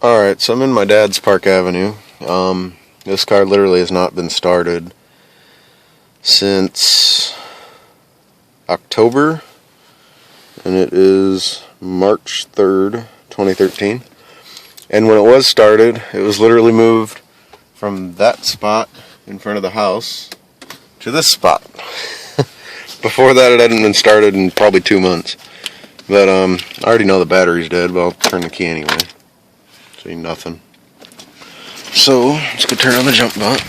Alright, so I'm in my dad's Park Avenue. This car literally has not been started since October, and it is March 3rd, 2013. And when it was started, it was literally moved from that spot in front of the house to this spot. Before that, it hadn't been started in probably 2 months. But I already know the battery's dead, but I'll turn the key anyway. See nothing. So let's go turn on the jump box.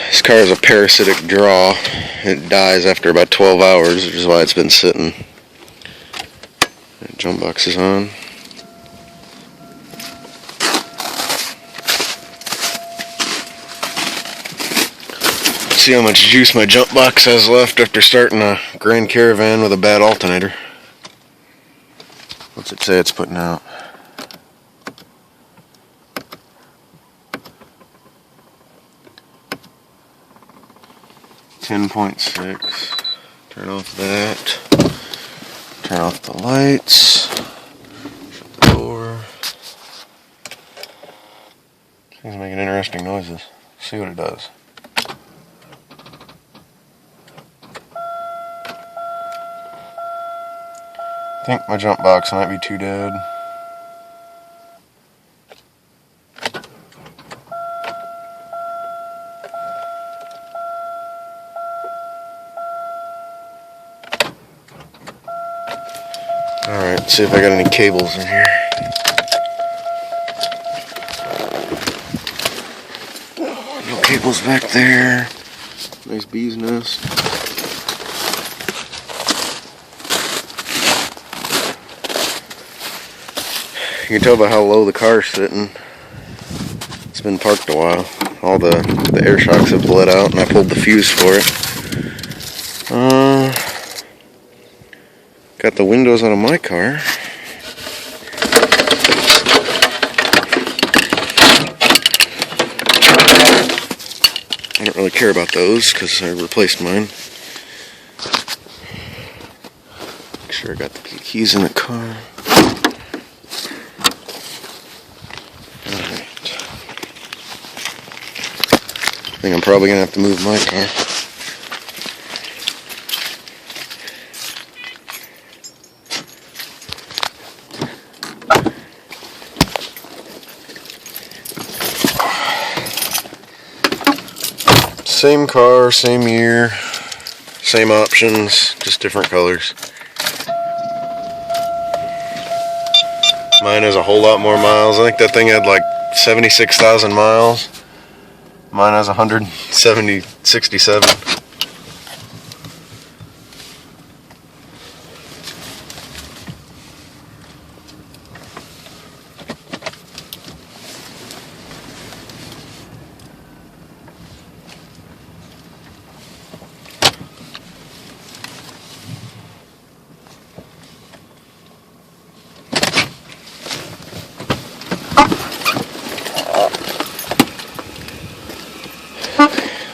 This car is a parasitic draw. It dies after about 12 hours, which is why it's been sitting. The jump box is on. Let's see how much juice my jump box has left after starting a Grand Caravan with a bad alternator. What's it say it's putting out? .6. Turn off that. Turn off the lights. Shut the door. Things making interesting noises. See what it does. I think my jump box might be too dead. Alright, let's see if I got any cables in here. No cables back there. Nice bee's nest. You can tell by how low the car's sitting. It's been parked a while. All the air shocks have bled out, and I pulled the fuse for it. Got the windows out of my car. I don't really care about those because I replaced mine. Make sure I got the keys in the car. I think I'm probably going to have to move my car. Same car, same year, same options, just different colors. Mine has a whole lot more miles. I think that thing had like 76,000 miles. Mine has 167.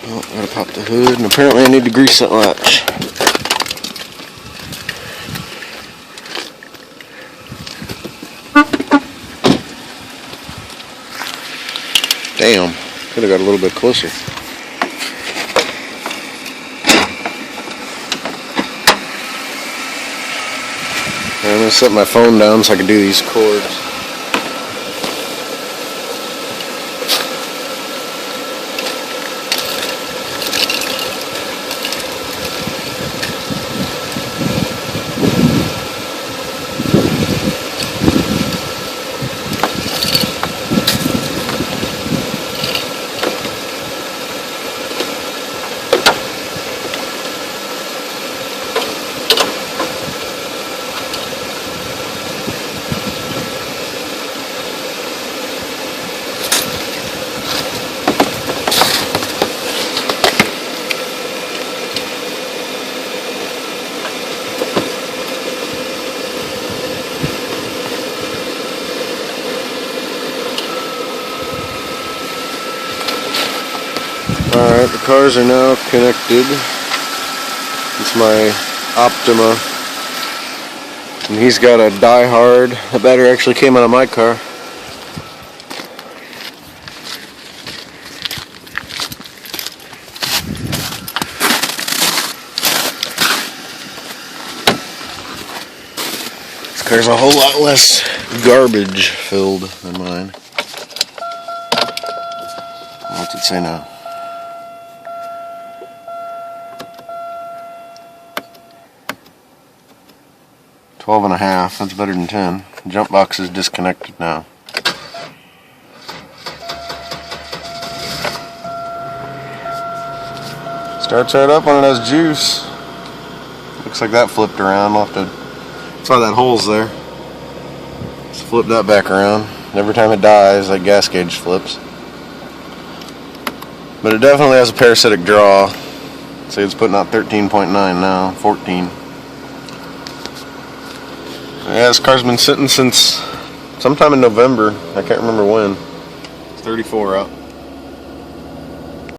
Oh, gotta pop the hood, and apparently I need to grease that latch. Damn, could have got a little bit closer. I'm gonna set my phone down so I can do these chords. Alright, the cars are now connected. It's my Optima And he's got a Die Hard. The battery actually came out of my car. This car's a whole lot less garbage filled than mine. What's it say now? $12.5. That's better than 10. Jump box is disconnected now. Starts right up when it has juice. Looks like that flipped around. I'll have to. That's why that hole's there. Let's flip that back around. Every time it dies, that gas gauge flips. But it definitely has a parasitic draw. See, it's putting out 13.9 now, 14. Yeah, this car's been sitting since sometime in November. I can't remember when. It's 34 out.